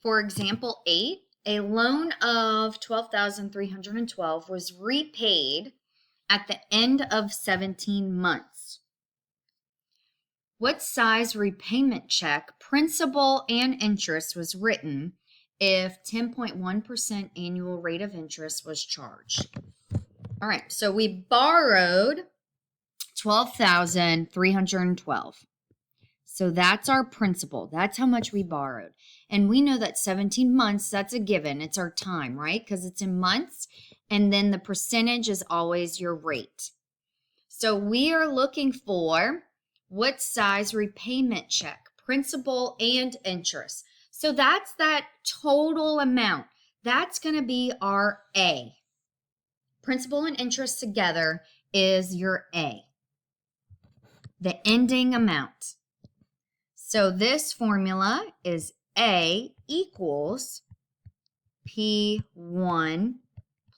For example 8, a loan of $12,312 was repaid at the end of 17 months. What size repayment check, principal and interest, was written if 10.1% annual rate of interest was charged? All right, so we borrowed $12,312. So that's our principal. That's how much we borrowed. And we know that 17 months, that's a given. It's our time, right? Because it's in months. And then the percentage is always your rate. So we are looking for what size repayment check, principal and interest. So that's that total amount. That's going to be our A. Principal and interest together is your A, the ending amount. So this formula is A equals P1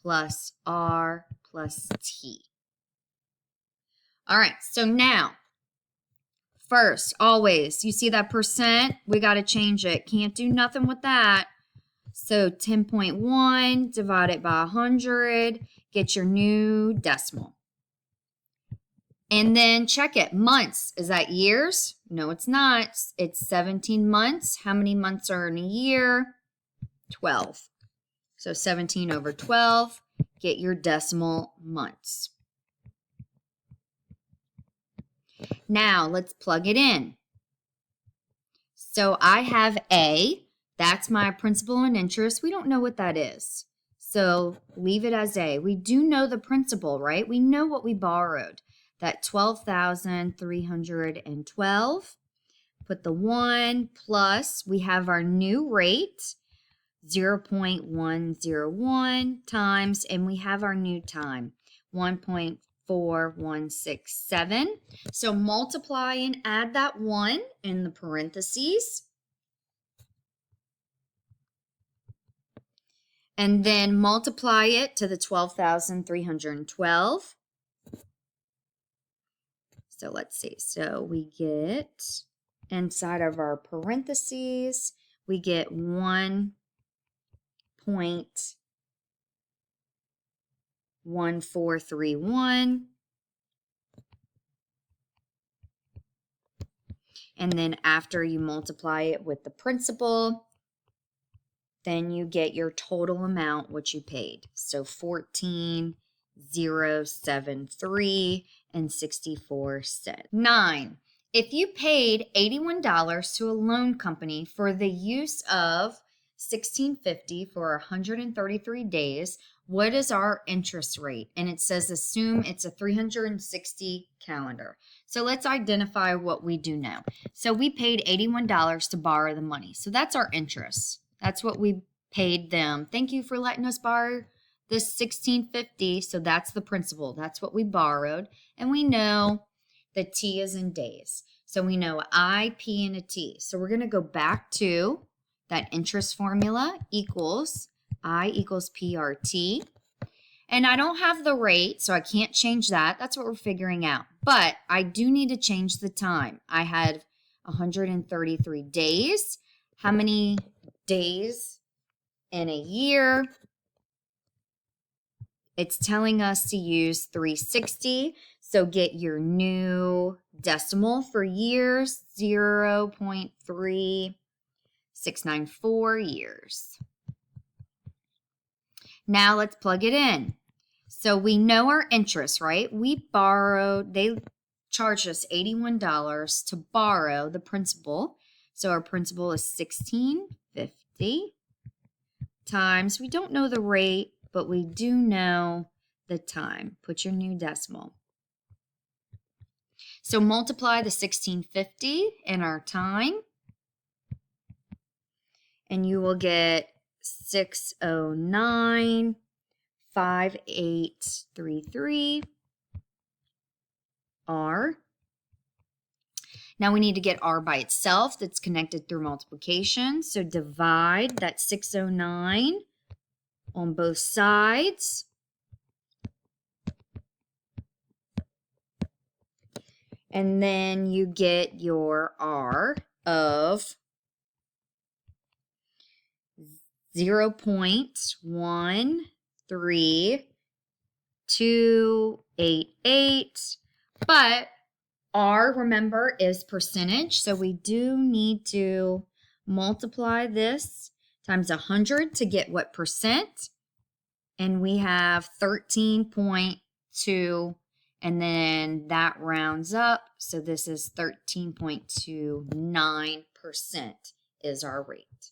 plus R plus T. All right, so now, first, always, you see that percent? We got to change it. Can't do nothing with that. So 10.1 divided by 100, get your new decimal. And then check it. Months, is that years? No, it's not. It's 17 months. How many months are in a year? 12. So 17 over 12, get your decimal months. Now let's plug it in. So I have A. That's my principal and interest. We don't know what that is. So leave it as A. We do know the principal, right? We know what we borrowed. That 12,312. Put the 1 plus, we have our new rate, 0.101 times, and we have our new time, 1.4167. So multiply and add that 1 in the parentheses. And then multiply it to the 12,312. So let's see. So we get, inside of our parentheses, we get 1.1431. And then after you multiply it with the principal, then you get your total amount, what you paid. So 14,073 and 64 cents. 9. If you paid $81 to a loan company for the use of $16.50 for 133 days, what is our interest rate? And it says assume it's a 360 calendar. So let's identify what we do now. So we paid $81 to borrow the money. So that's our interest. That's what we paid them. Thank you for letting us borrow this $16.50. So that's the principal. That's what we borrowed. And we know the T is in days. So we know I, P, and a T. So we're going to go back to that interest formula equals I equals PRT. And I don't have the rate, so I can't change that. That's what we're figuring out. But I do need to change the time. I had 133 days. How many days in a year? It's telling us to use 360. So get your new decimal for years, 0.3694 years. Now let's plug it in. So we know our interest, right? We borrowed, they charged us $81 to borrow the principal. So our principal is $16.50 times, we don't know the rate, but we do know the time. Put your new decimal. So multiply the $16.50 in our time, and you will get 609.5833 R. Now we need to get R by itself. That's connected through multiplication. So divide that 609 on both sides. And then you get your R of 0.13288. But R, remember, is percentage. So we do need to multiply this times 100 to get what percent. And we have 13.2, and then that rounds up. So this is 13.29% is our rate.